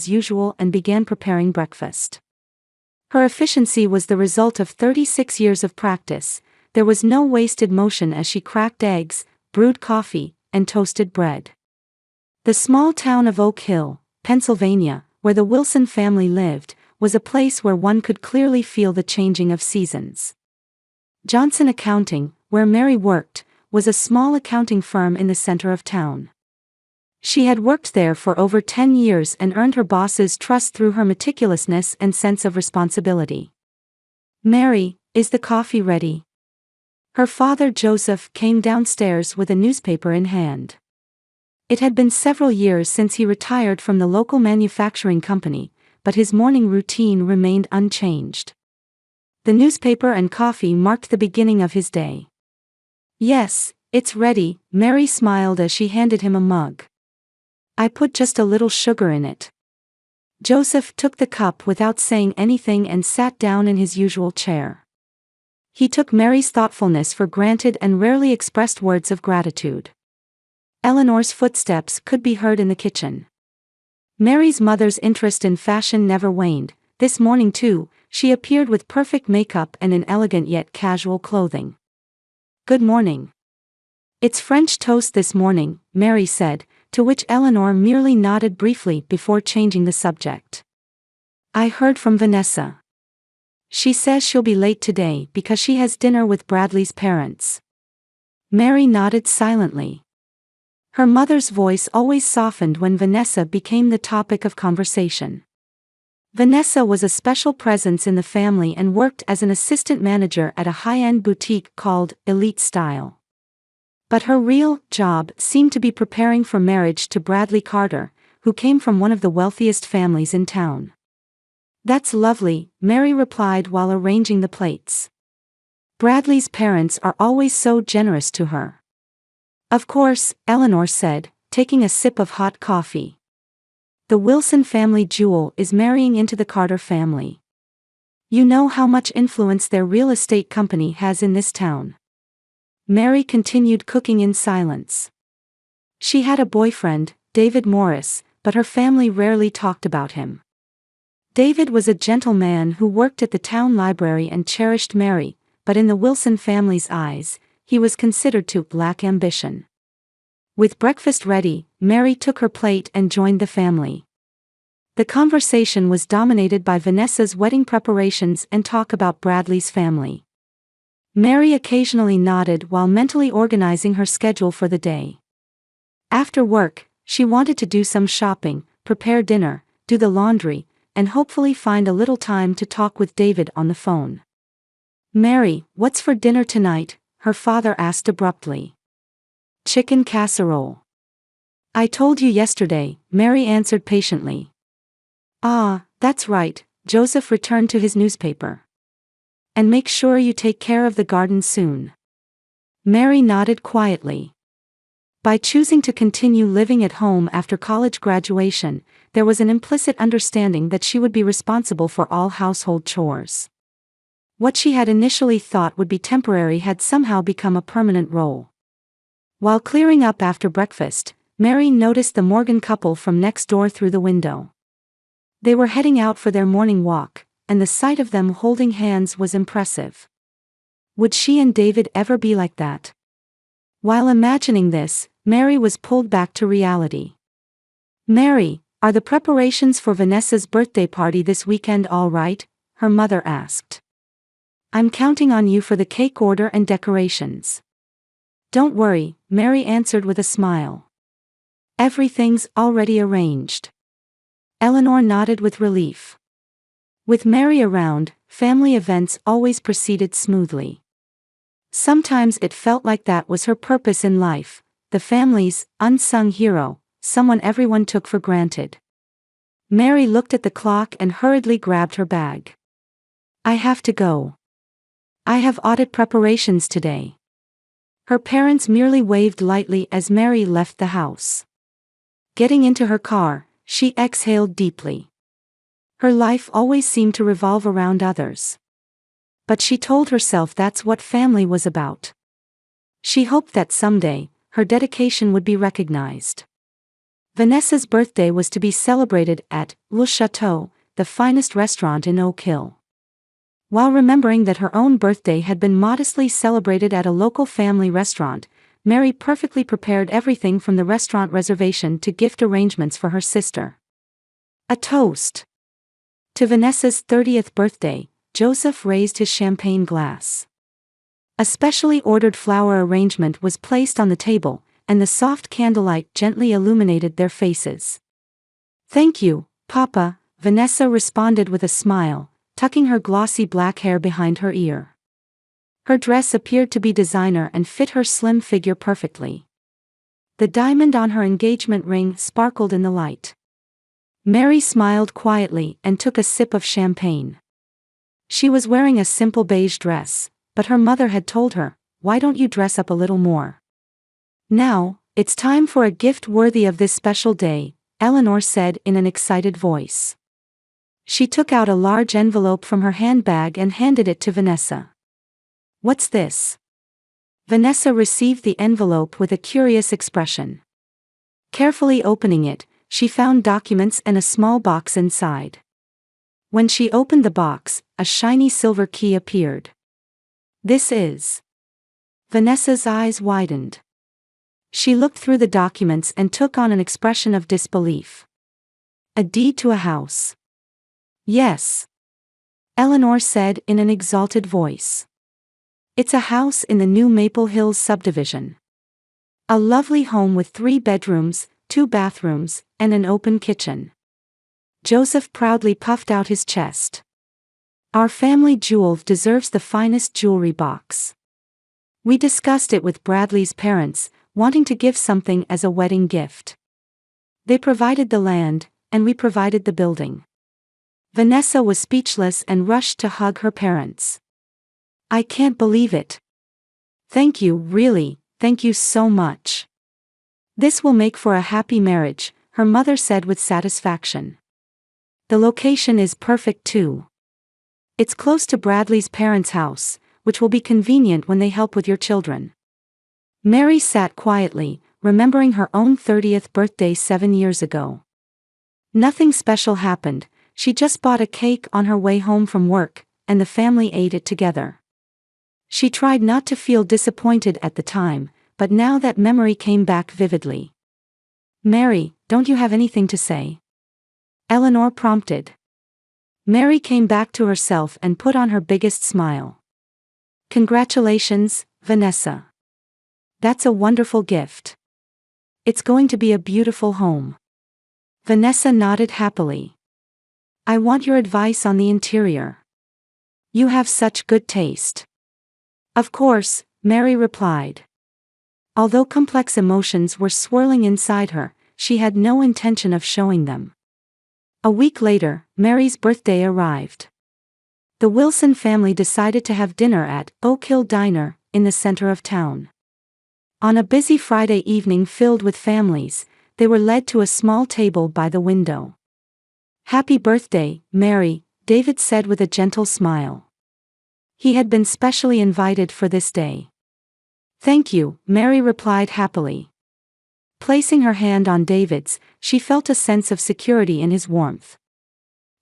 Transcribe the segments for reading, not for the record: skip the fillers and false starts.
as usual and began preparing breakfast. Her efficiency was the result of 36 years of practice. There was no wasted motion as she cracked eggs, brewed coffee, and toasted bread. The small town of Oak Hill, Pennsylvania, where the Wilson family lived, was a place where one could clearly feel the changing of seasons. Johnson Accounting, where Mary worked, was a small accounting firm in the center of town. She had worked there for over 10 years and earned her boss's trust through her meticulousness and sense of responsibility. "Mary, is the coffee ready?" Her father Joseph came downstairs with a newspaper in hand. It had been several years since he retired from the local manufacturing company, but his morning routine remained unchanged. The newspaper and coffee marked the beginning of his day. "Yes, it's ready," Mary smiled as she handed him a mug. "I put just a little sugar in it." Joseph took the cup without saying anything and sat down in his usual chair. He took Mary's thoughtfulness for granted and rarely expressed words of gratitude. Eleanor's footsteps could be heard in the kitchen. Mary's mother's interest in fashion never waned. This morning too, she appeared with perfect makeup and in elegant yet casual clothing. "Good morning." "It's French toast this morning," Mary said, to which Eleanor merely nodded briefly before changing the subject. "I heard from Vanessa. She says she'll be late today because she has dinner with Bradley's parents." Mary nodded silently. Her mother's voice always softened when Vanessa became the topic of conversation. Vanessa was a special presence in the family and worked as an assistant manager at a high-end boutique called Elite Style. But her real job seemed to be preparing for marriage to Bradley Carter, who came from one of the wealthiest families in town. "That's lovely," Mary replied while arranging the plates. "Bradley's parents are always so generous to her." "Of course," Eleanor said, taking a sip of hot coffee. "The Wilson family jewel is marrying into the Carter family. You know how much influence their real estate company has in this town." Mary continued cooking in silence. She had a boyfriend, David Morris, but her family rarely talked about him. David was a gentleman who worked at the town library and cherished Mary, but in the Wilson family's eyes, he was considered to lack ambition. With breakfast ready, Mary took her plate and joined the family. The conversation was dominated by Vanessa's wedding preparations and talk about Bradley's family. Mary occasionally nodded while mentally organizing her schedule for the day. After work, she wanted to do some shopping, prepare dinner, do the laundry, and hopefully find a little time to talk with David on the phone. "Mary, what's for dinner tonight?" her father asked abruptly. "Chicken casserole." "I told you yesterday," Mary answered patiently. "Ah, that's right," Joseph returned to his newspaper. "And make sure you take care of the garden soon." Mary nodded quietly. By choosing to continue living at home after college graduation, there was an implicit understanding that she would be responsible for all household chores. What she had initially thought would be temporary had somehow become a permanent role. While clearing up after breakfast, Mary noticed the Morgan couple from next door through the window. They were heading out for their morning walk, and the sight of them holding hands was impressive. Would she and David ever be like that? While imagining this, Mary was pulled back to reality. "Mary, are the preparations for Vanessa's birthday party this weekend all right?" her mother asked. "I'm counting on you for the cake order and decorations." "Don't worry," Mary answered with a smile. "Everything's already arranged." Eleanor nodded with relief. With Mary around, family events always proceeded smoothly. Sometimes it felt like that was her purpose in life, the family's unsung hero, someone everyone took for granted. Mary looked at the clock and hurriedly grabbed her bag. "I have to go. I have audit preparations today." Her parents merely waved lightly as Mary left the house. Getting into her car, she exhaled deeply. Her life always seemed to revolve around others. But she told herself that's what family was about. She hoped that someday, her dedication would be recognized. Vanessa's birthday was to be celebrated at Le Chateau, the finest restaurant in Oak Hill. While remembering that her own birthday had been modestly celebrated at a local family restaurant, Mary perfectly prepared everything from the restaurant reservation to gift arrangements for her sister. A toast. To Vanessa's 30th birthday, Joseph raised his champagne glass. A specially ordered flower arrangement was placed on the table, and the soft candlelight gently illuminated their faces. "Thank you, Papa," Vanessa responded with a smile, tucking her glossy black hair behind her ear. Her dress appeared to be designer and fit her slim figure perfectly. The diamond on her engagement ring sparkled in the light. Mary smiled quietly and took a sip of champagne. She was wearing a simple beige dress, but her mother had told her, "Why don't you dress up a little more?" "Now, it's time for a gift worthy of this special day," Eleanor said in an excited voice. She took out a large envelope from her handbag and handed it to Vanessa. "What's this?" Vanessa received the envelope with a curious expression. Carefully opening it, she found documents and a small box inside. When she opened the box, a shiny silver key appeared. "This is..." Vanessa's eyes widened. She looked through the documents and took on an expression of disbelief. "A deed to a house." "Yes," Eleanor said in an exalted voice. "It's a house in the new Maple Hills subdivision. A lovely home with 3 bedrooms, 2 bathrooms, and an open kitchen." Joseph proudly puffed out his chest. "Our family jewel deserves the finest jewelry box. We discussed it with Bradley's parents, wanting to give something as a wedding gift. They provided the land, and we provided the building." Vanessa was speechless and rushed to hug her parents. "I can't believe it. Thank you, really, thank you so much. This will make for a happy marriage," her mother said with satisfaction. "The location is perfect too. It's close to Bradley's parents' house, which will be convenient when they help with your children." Mary sat quietly, remembering her own 30th birthday 7 years ago. Nothing special happened. She just bought a cake on her way home from work, and the family ate it together. She tried not to feel disappointed at the time, but now that memory came back vividly. "Mary, don't you have anything to say?" Eleanor prompted. Mary came back to herself and put on her biggest smile. "Congratulations, Vanessa. That's a wonderful gift. It's going to be a beautiful home." Vanessa nodded happily. "I want your advice on the interior. You have such good taste." "Of course," Mary replied. Although complex emotions were swirling inside her, she had no intention of showing them. A week later, Mary's birthday arrived. The Wilson family decided to have dinner at Oak Hill Diner, in the center of town. On a busy Friday evening filled with families, they were led to a small table by the window. "Happy birthday, Mary," David said with a gentle smile. He had been specially invited for this day. "Thank you," Mary replied happily. Placing her hand on David's, she felt a sense of security in his warmth.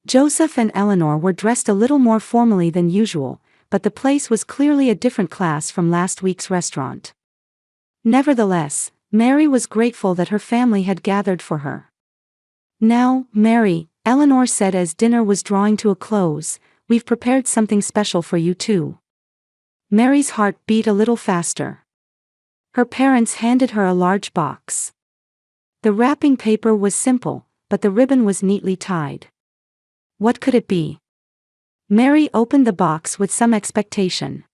Joseph and Eleanor were dressed a little more formally than usual, but the place was clearly a different class from last week's restaurant. Nevertheless, Mary was grateful that her family had gathered for her. "Now, Mary," Eleanor said as dinner was drawing to a close, "we've prepared something special for you too." Mary's heart beat a little faster. Her parents handed her a large box. The wrapping paper was simple, but the ribbon was neatly tied. What could it be? Mary opened the box with some expectation.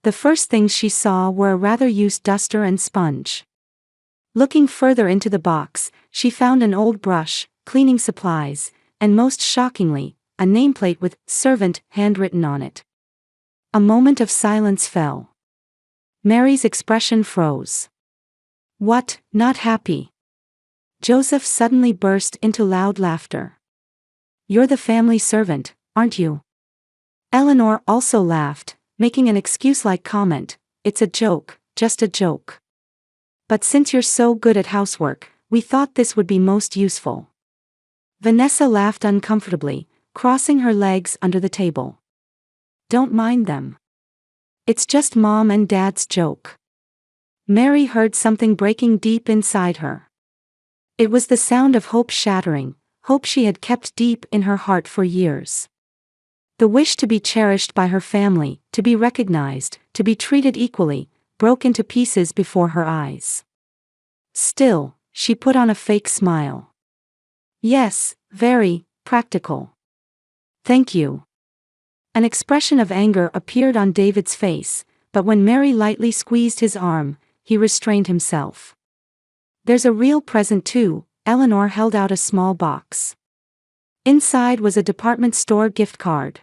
The first things she saw were a rather used duster and sponge. Looking further into the box, she found an old brush, cleaning supplies, and most shockingly, a nameplate with "Servant" handwritten on it. A moment of silence fell. Mary's expression froze. "What, not happy?" Joseph suddenly burst into loud laughter. "You're the family servant, aren't you?" Eleanor also laughed, making an excuse-like comment, "It's a joke, just a joke. But since you're so good at housework, We thought this would be most useful. Vanessa laughed uncomfortably, crossing her legs under the table. Don't mind them. It's just Mom and Dad's joke. Mary heard something breaking deep inside her. It was the sound of hope shattering, hope she had kept deep in her heart for years. The wish to be cherished by her family, to be recognized, to be treated equally, broke into pieces before her eyes. Still, she put on a fake smile. Yes, very practical. Thank you. An expression of anger appeared on David's face, but when Mary lightly squeezed his arm, he restrained himself. There's a real present too. Eleanor held out a small box. Inside was a department store gift card.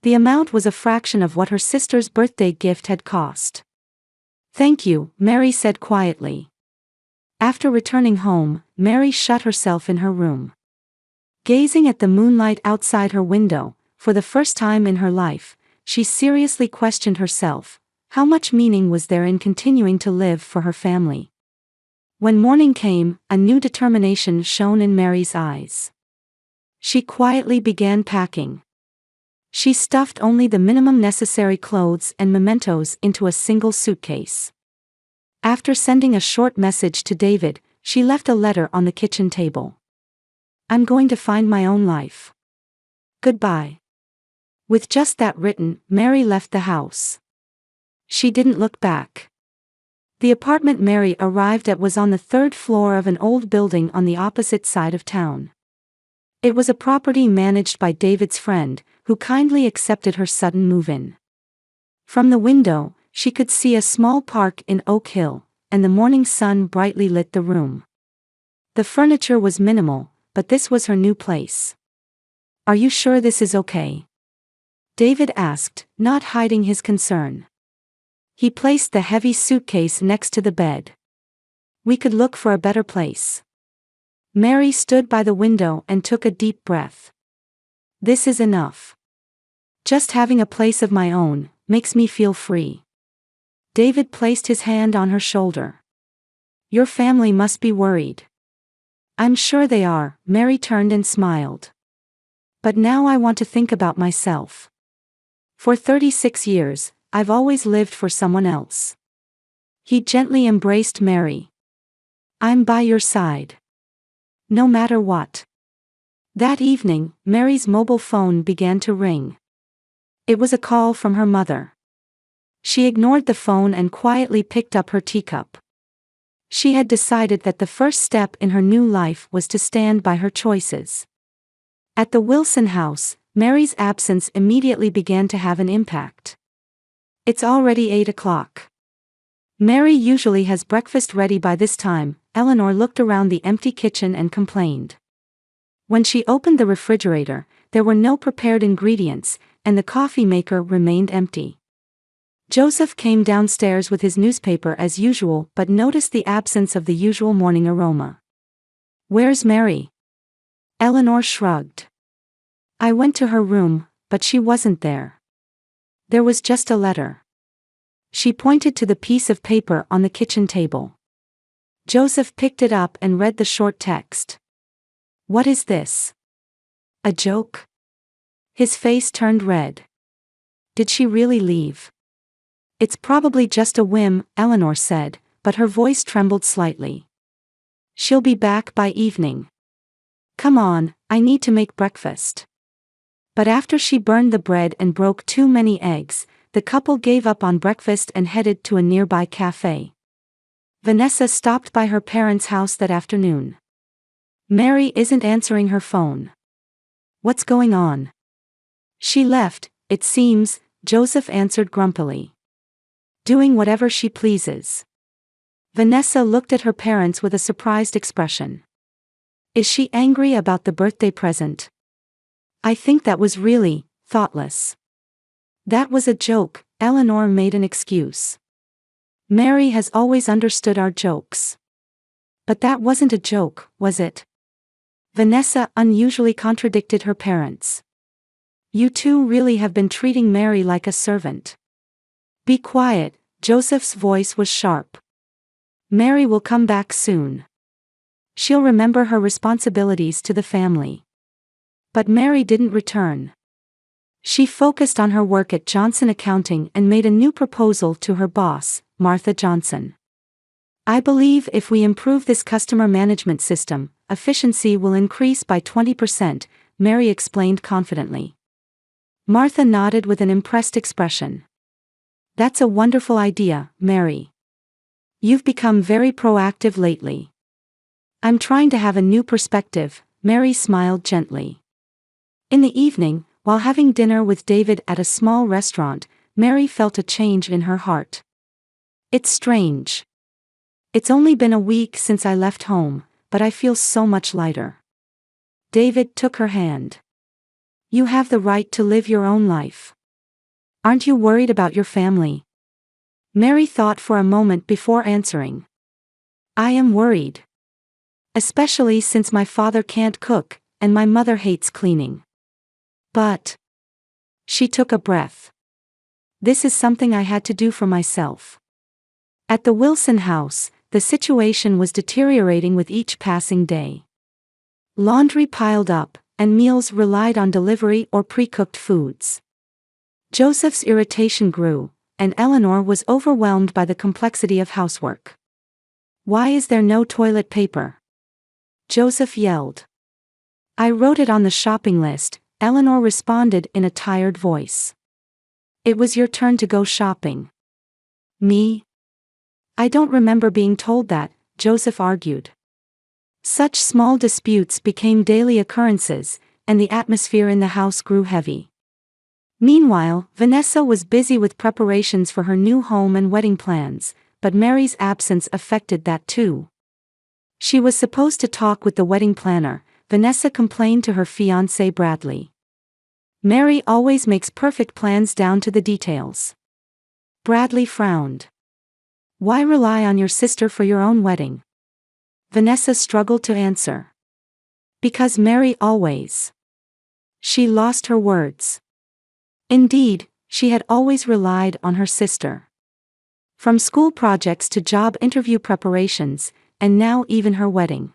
The amount was a fraction of what her sister's birthday gift had cost. Thank you, Mary said quietly. After returning home, Mary shut herself in her room. Gazing at the moonlight outside her window, for the first time in her life, she seriously questioned herself, how much meaning was there in continuing to live for her family? When morning came, a new determination shone in Mary's eyes. She quietly began packing. She stuffed only the minimum necessary clothes and mementos into a single suitcase. After sending a short message to David, she left a letter on the kitchen table. I'm going to find my own life. Goodbye. With just that written, Mary left the house. She didn't look back. The apartment Mary arrived at was on the third floor of an old building on the opposite side of town. It was a property managed by David's friend, who kindly accepted her sudden move-in. From the window, she could see a small park in Oak Hill, and the morning sun brightly lit the room. The furniture was minimal, but this was her new place. Are you sure this is okay? David asked, not hiding his concern. He placed the heavy suitcase next to the bed. We could look for a better place. Mary stood by the window and took a deep breath. This is enough. Just having a place of my own makes me feel free. David placed his hand on her shoulder. Your family must be worried. I'm sure they are, Mary turned and smiled. But now I want to think about myself. For 36 years, I've always lived for someone else. He gently embraced Mary. I'm by your side. No matter what. That evening, Mary's mobile phone began to ring. It was a call from her mother. She ignored the phone and quietly picked up her teacup. She had decided that the first step in her new life was to stand by her choices. At the Wilson house, Mary's absence immediately began to have an impact. It's already 8 o'clock. Mary usually has breakfast ready by this time. Eleanor looked around the empty kitchen and complained. When she opened the refrigerator, there were no prepared ingredients, and the coffee maker remained empty. Joseph came downstairs with his newspaper as usual but noticed the absence of the usual morning aroma. Where's Mary? Eleanor shrugged. I went to her room, but she wasn't there. There was just a letter. She pointed to the piece of paper on the kitchen table. Joseph picked it up and read the short text. What is this? A joke? His face turned red. Did she really leave? It's probably just a whim, Eleanor said, but her voice trembled slightly. She'll be back by evening. Come on, I need to make breakfast. But after she burned the bread and broke too many eggs, the couple gave up on breakfast and headed to a nearby cafe. Vanessa stopped by her parents' house that afternoon. Mary isn't answering her phone. What's going on? She left, it seems, Joseph answered grumpily. Doing whatever she pleases. Vanessa looked at her parents with a surprised expression. Is she angry about the birthday present? I think that was really thoughtless. That was a joke, Eleanor made an excuse. Mary has always understood our jokes. But that wasn't a joke, was it? Vanessa unusually contradicted her parents. You two really have been treating Mary like a servant. Be quiet, Joseph's voice was sharp. Mary will come back soon. She'll remember her responsibilities to the family. But Mary didn't return. She focused on her work at Johnson Accounting and made a new proposal to her boss, Martha Johnson. I believe if we improve this customer management system, efficiency will increase by 20%, Mary explained confidently. Martha nodded with an impressed expression. That's a wonderful idea, Mary. You've become very proactive lately. I'm trying to have a new perspective, Mary smiled gently. In the evening, while having dinner with David at a small restaurant, Mary felt a change in her heart. It's strange. It's only been a week since I left home, but I feel so much lighter. David took her hand. You have the right to live your own life. Aren't you worried about your family? Mary thought for a moment before answering. I am worried. Especially since my father can't cook, and my mother hates cleaning. But she took a breath. This is something I had to do for myself. At the Wilson house, the situation was deteriorating with each passing day. Laundry piled up, and meals relied on delivery or pre-cooked foods. Joseph's irritation grew, and Eleanor was overwhelmed by the complexity of housework. Why is there no toilet paper? Joseph yelled. I wrote it on the shopping list, Eleanor responded in a tired voice. It was your turn to go shopping. Me? I don't remember being told that, Joseph argued. Such small disputes became daily occurrences, and the atmosphere in the house grew heavy. Meanwhile, Vanessa was busy with preparations for her new home and wedding plans, but Mary's absence affected that too. She was supposed to talk with the wedding planner, Vanessa complained to her fiancé Bradley. Mary always makes perfect plans down to the details. Bradley frowned. Why rely on your sister for your own wedding? Vanessa struggled to answer. Because Mary always. She lost her words. Indeed, she had always relied on her sister. From school projects to job interview preparations, and now even her wedding.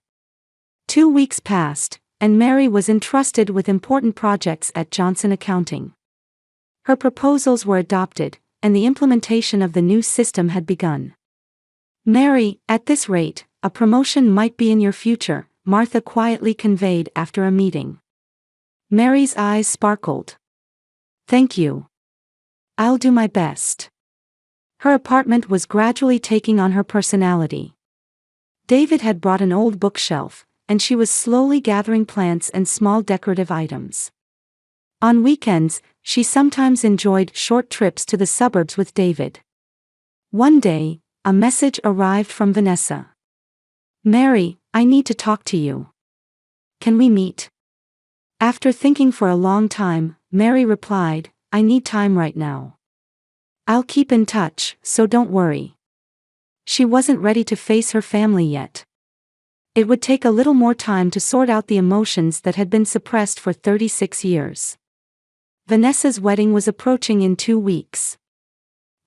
2 weeks passed, and Mary was entrusted with important projects at Johnson Accounting. Her proposals were adopted, and the implementation of the new system had begun. Mary, at this rate, a promotion might be in your future, Martha quietly conveyed after a meeting. Mary's eyes sparkled. Thank you. I'll do my best. Her apartment was gradually taking on her personality. David had brought an old bookshelf, and she was slowly gathering plants and small decorative items. On weekends, she sometimes enjoyed short trips to the suburbs with David. One day, a message arrived from Vanessa. Mary, I need to talk to you. Can we meet? After thinking for a long time, Mary replied, I need time right now. I'll keep in touch, so don't worry. She wasn't ready to face her family yet. It would take a little more time to sort out the emotions that had been suppressed for 36 years. Vanessa's wedding was approaching in 2 weeks.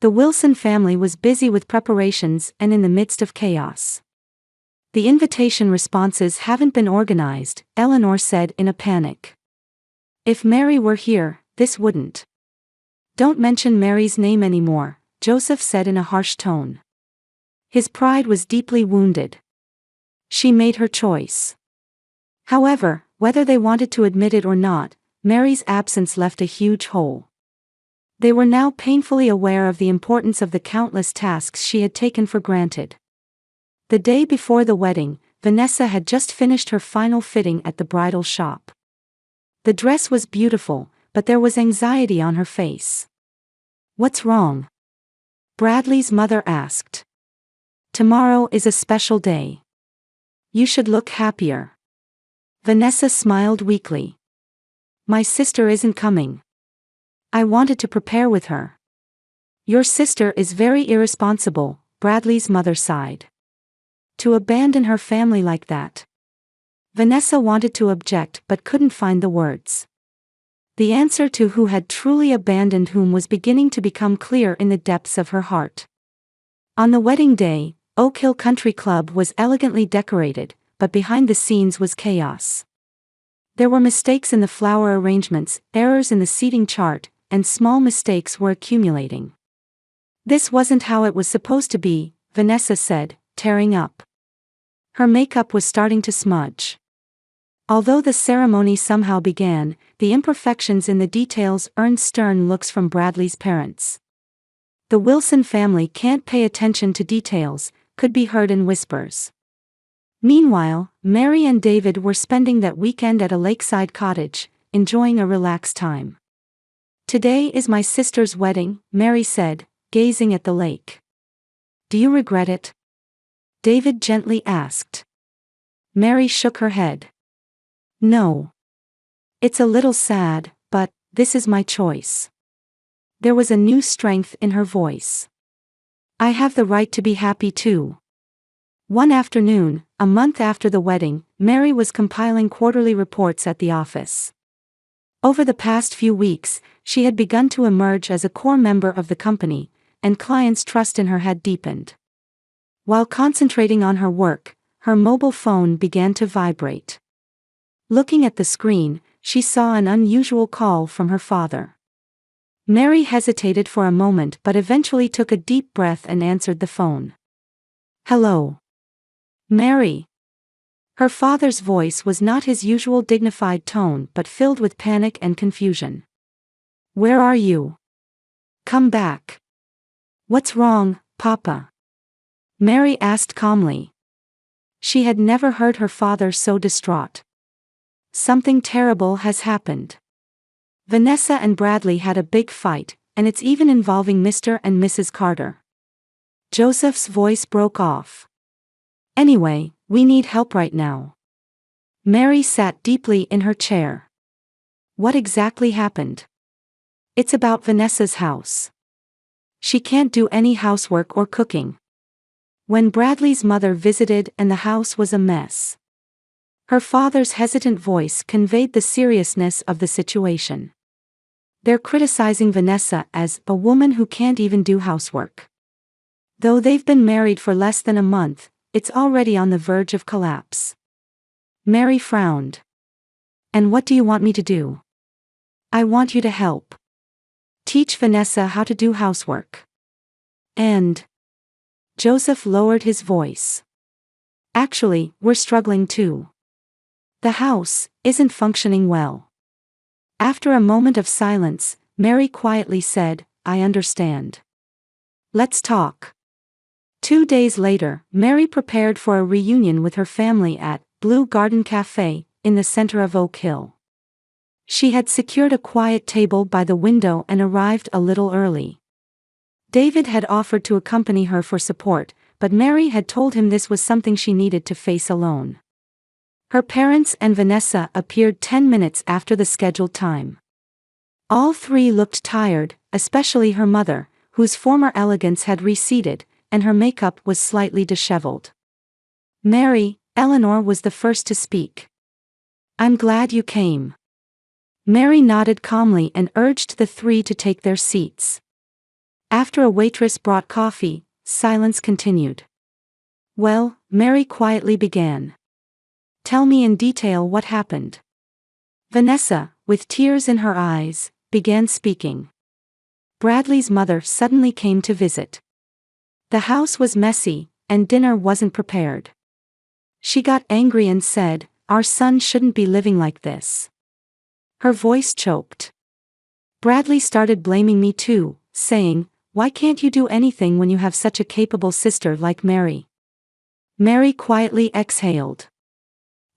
The Wilson family was busy with preparations and in the midst of chaos. The invitation responses haven't been organized, Eleanor said in a panic. If Mary were here, this wouldn't. Don't mention Mary's name anymore, Joseph said in a harsh tone. His pride was deeply wounded. She made her choice. However, whether they wanted to admit it or not, Mary's absence left a huge hole. They were now painfully aware of the importance of the countless tasks she had taken for granted. The day before the wedding, Vanessa had just finished her final fitting at the bridal shop. The dress was beautiful, but there was anxiety on her face. What's wrong? Bradley's mother asked. Tomorrow is a special day. You should look happier. Vanessa smiled weakly. My sister isn't coming. I wanted to prepare with her. Your sister is very irresponsible, Bradley's mother sighed. To abandon her family like that. Vanessa wanted to object but couldn't find the words. The answer to who had truly abandoned whom was beginning to become clear in the depths of her heart. On the wedding day, Oak Hill Country Club was elegantly decorated, but behind the scenes was chaos. There were mistakes in the flower arrangements, errors in the seating chart, and small mistakes were accumulating. "This wasn't how it was supposed to be," Vanessa said, tearing up. Her makeup was starting to smudge. Although the ceremony somehow began, the imperfections in the details earned stern looks from Bradley's parents. "The Wilson family can't pay attention to details," could be heard in whispers. Meanwhile, Mary and David were spending that weekend at a lakeside cottage, enjoying a relaxed time. "Today is my sister's wedding," Mary said, gazing at the lake. "Do you regret it?" David gently asked. Mary shook her head. "No. It's a little sad, but this is my choice." There was a new strength in her voice. "I have the right to be happy too." One afternoon, a month after the wedding, Mary was compiling quarterly reports at the office. Over the past few weeks, she had begun to emerge as a core member of the company, and clients' trust in her had deepened. While concentrating on her work, her mobile phone began to vibrate. Looking at the screen, she saw an unusual call from her father. Mary hesitated for a moment but eventually took a deep breath and answered the phone. "Hello. Mary." Her father's voice was not his usual dignified tone but filled with panic and confusion. "Where are you? Come back." "What's wrong, Papa?" Mary asked calmly. She had never heard her father so distraught. "Something terrible has happened. Vanessa and Bradley had a big fight, and it's even involving Mr. and Mrs. Carter." Joseph's voice broke off. "Anyway, we need help right now." Mary sat deeply in her chair. "What exactly happened?" "It's about Vanessa's house. She can't do any housework or cooking. When Bradley's mother visited and the house was a mess." Her father's hesitant voice conveyed the seriousness of the situation. "They're criticizing Vanessa as a woman who can't even do housework. Though they've been married for less than a month, it's already on the verge of collapse." Mary frowned. "And what do you want me to do?" "I want you to help. Teach Vanessa how to do housework. And..." Joseph lowered his voice. "Actually, we're struggling too. The house isn't functioning well." After a moment of silence, Mary quietly said, "I understand. Let's talk." 2 days later, Mary prepared for a reunion with her family at Blue Garden Cafe, in the center of Oak Hill. She had secured a quiet table by the window and arrived a little early. David had offered to accompany her for support, but Mary had told him this was something she needed to face alone. Her parents and Vanessa appeared 10 minutes after the scheduled time. All three looked tired, especially her mother, whose former elegance had receded, and her makeup was slightly disheveled. Eleanor was the first to speak. "I'm glad you came." Mary nodded calmly and urged the three to take their seats. After a waitress brought coffee, silence continued. "Well," Mary quietly began. "Tell me in detail what happened." Vanessa, with tears in her eyes, began speaking. "Bradley's mother suddenly came to visit. The house was messy, and dinner wasn't prepared. She got angry and said, 'Our son shouldn't be living like this.'" Her voice choked. "Bradley started blaming me too, saying, 'Why can't you do anything when you have such a capable sister like Mary?'" Mary quietly exhaled.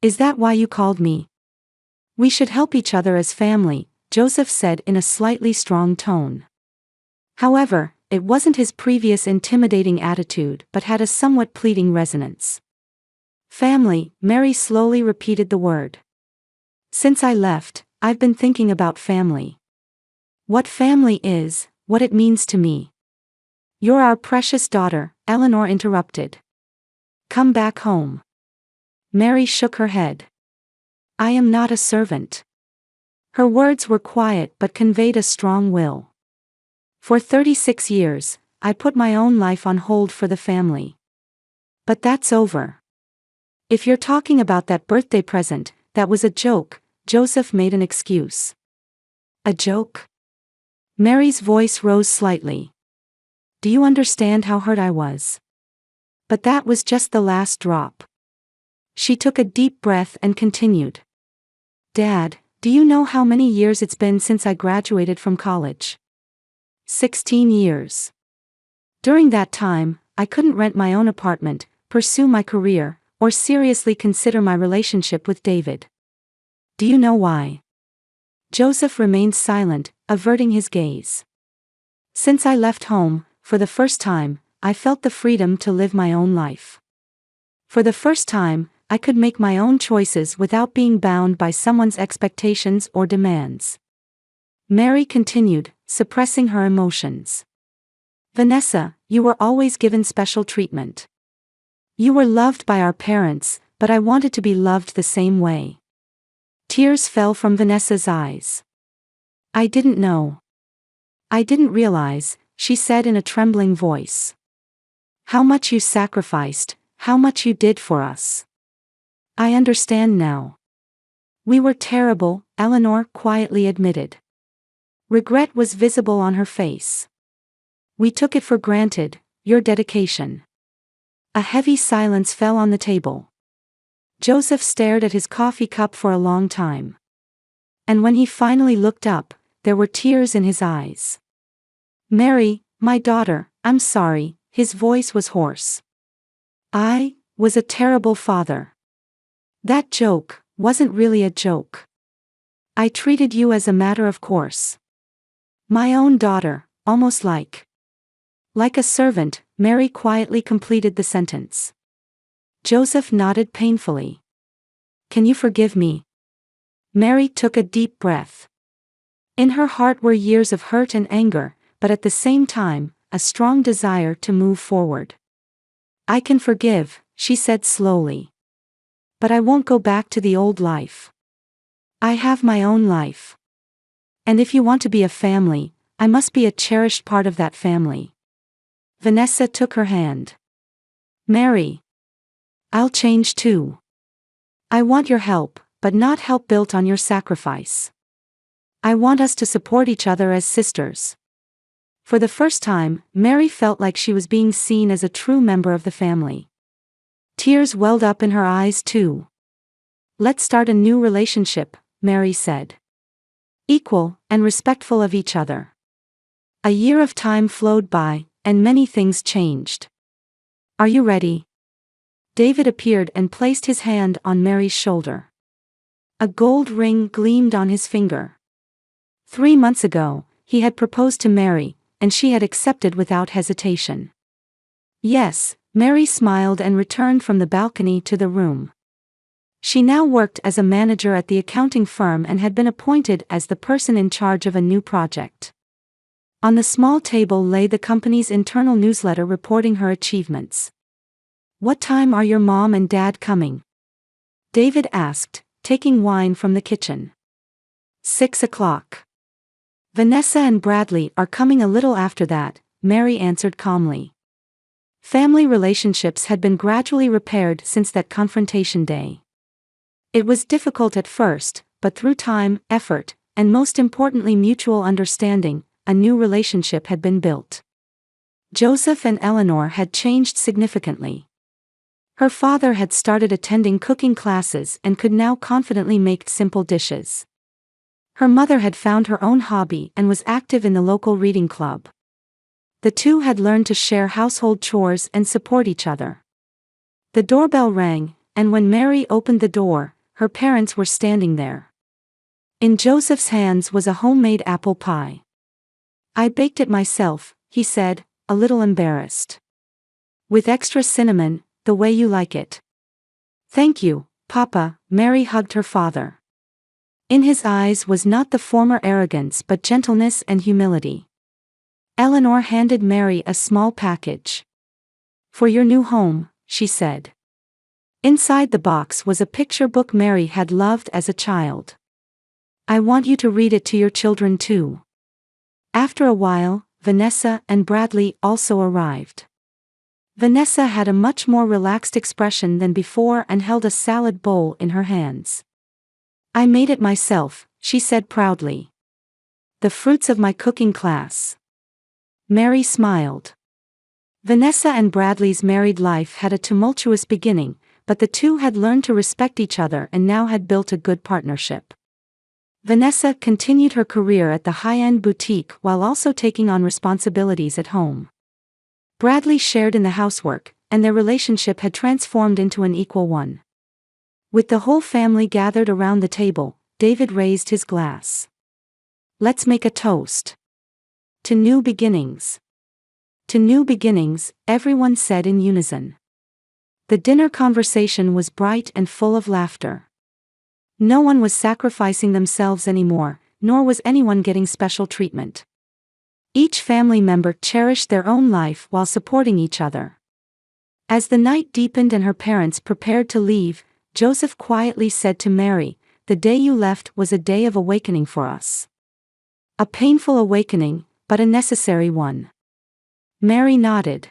"Is that why you called me?" "We should help each other as family," Joseph said in a slightly strong tone. However, it wasn't his previous intimidating attitude but had a somewhat pleading resonance. "Family," Mary slowly repeated the word. "Since I left, I've been thinking about family. What family is, what it means to me." "You're our precious daughter," Eleanor interrupted. "Come back home." Mary shook her head. "I am not a servant." Her words were quiet but conveyed a strong will. "For 36 years, I put my own life on hold for the family. But that's over. If you're talking about that birthday present, that was a joke, Joseph made an excuse. A joke? Mary's voice rose slightly. Do you understand how hurt I was? But that was just the last drop. She took a deep breath and continued. Dad, do you know how many years it's been since I graduated from college? 16 years. During that time, I couldn't rent my own apartment, pursue my career, or seriously consider my relationship with David. Do you know why? Joseph remained silent, averting his gaze. Since I left home, for the first time, I felt the freedom to live my own life. For the first time, I could make my own choices without being bound by someone's expectations or demands. Mary continued, suppressing her emotions. Vanessa, you were always given special treatment. You were loved by our parents, but I wanted to be loved the same way. Tears fell from Vanessa's eyes. I didn't know. I didn't realize, she said in a trembling voice. How much you sacrificed, how much you did for us. I understand now. We were terrible, Eleanor quietly admitted. Regret was visible on her face. We took it for granted, your dedication. A heavy silence fell on the table. Joseph stared at his coffee cup for a long time. And when he finally looked up, there were tears in his eyes. Mary, my daughter, I'm sorry, his voice was hoarse. I was a terrible father. That joke wasn't really a joke. I treated you as a matter of course. My own daughter, almost like a servant, Mary quietly completed the sentence. Joseph nodded painfully. Can you forgive me? Mary took a deep breath. In her heart were years of hurt and anger, but at the same time, a strong desire to move forward. I can forgive, she said slowly. But I won't go back to the old life. I have my own life. And if you want to be a family, I must be a cherished part of that family. Vanessa took her hand. Mary. I'll change too. I want your help, but not help built on your sacrifice. I want us to support each other as sisters. For the first time, Mary felt like she was being seen as a true member of the family. Tears welled up in her eyes too. Let's start a new relationship, Mary said. Equal and respectful of each other. A year of time flowed by, and many things changed. Are you ready? David appeared and placed his hand on Mary's shoulder. A gold ring gleamed on his finger. 3 months ago, he had proposed to Mary, and she had accepted without hesitation. Yes, Mary smiled and returned from the balcony to the room. She now worked as a manager at the accounting firm and had been appointed as the person in charge of a new project. On the small table lay the company's internal newsletter reporting her achievements. What time are your mom and dad coming? David asked, taking wine from the kitchen. 6 o'clock. Vanessa and Bradley are coming a little after that, Mary answered calmly. Family relationships had been gradually repaired since that confrontation day. It was difficult at first, but through time, effort, and most importantly mutual understanding, a new relationship had been built. Joseph and Eleanor had changed significantly. Her father had started attending cooking classes and could now confidently make simple dishes. Her mother had found her own hobby and was active in the local reading club. The two had learned to share household chores and support each other. The doorbell rang, and when Mary opened the door, her parents were standing there. In Joseph's hands was a homemade apple pie. I baked it myself, he said, a little embarrassed. With extra cinnamon, the way you like it. Thank you, Papa, Mary hugged her father. In his eyes was not the former arrogance but gentleness and humility. Eleanor handed Mary a small package. For your new home, she said. Inside the box was a picture book Mary had loved as a child. I want you to read it to your children too. After a while, Vanessa and Bradley also arrived. Vanessa had a much more relaxed expression than before and held a salad bowl in her hands. "I made it myself," she said proudly. "The fruits of my cooking class." Mary smiled. Vanessa and Bradley's married life had a tumultuous beginning, but the two had learned to respect each other and now had built a good partnership. Vanessa continued her career at the high-end boutique while also taking on responsibilities at home. Bradley shared in the housework, and their relationship had transformed into an equal one. With the whole family gathered around the table, David raised his glass. "Let's make a toast. To new beginnings." "To new beginnings," everyone said in unison. The dinner conversation was bright and full of laughter. No one was sacrificing themselves anymore, nor was anyone getting special treatment. Each family member cherished their own life while supporting each other. As the night deepened and her parents prepared to leave, Joseph quietly said to Mary, "The day you left was a day of awakening for us." "A painful awakening, but a necessary one." Mary nodded.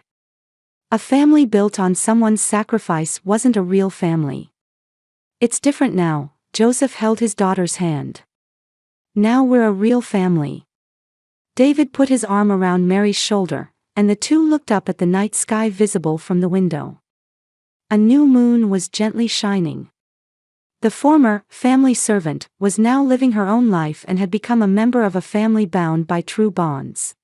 A family built on someone's sacrifice wasn't a real family. "It's different now," Joseph held his daughter's hand. "Now we're a real family." David put his arm around Mary's shoulder, and the two looked up at the night sky visible from the window. A new moon was gently shining. The former family servant was now living her own life and had become a member of a family bound by true bonds.